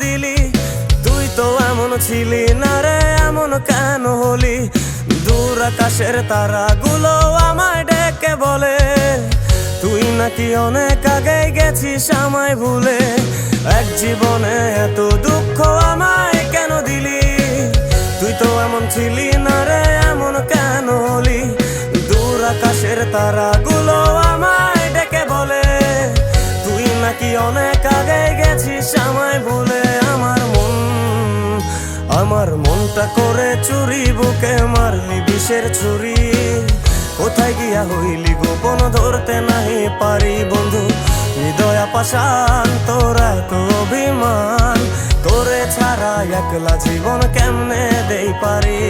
দিলি? তুই তো এমন ছিলি না রে, এমন কেন হলি? দূর আকাশের তারাগুলো আমায় ডেকে বলে তুই নাকি অনেক আগে গেছিস আমায় ভুলে। এক জীবনে এত দুঃখ আমায় কেন দিলি? তুই তো এমন ছিলি না রে, এমন কেন হলি? দূর আকাশের তারাগুলো আমায় ডেকে বলে তুই নাকি অনেক আগে গেছিস আমায় ভুলে। আমার মনটা করে চুরি, বুকে মারলি বিষের ছুরি। কোথায় গিয়া হইলি গোপন ধরতে নাহি পারি বন্ধু। হৃদয়া পাষাণ তোর এত অভিমান, তোরে ছাড়া একলা জীবন কেমনে দেই পারি।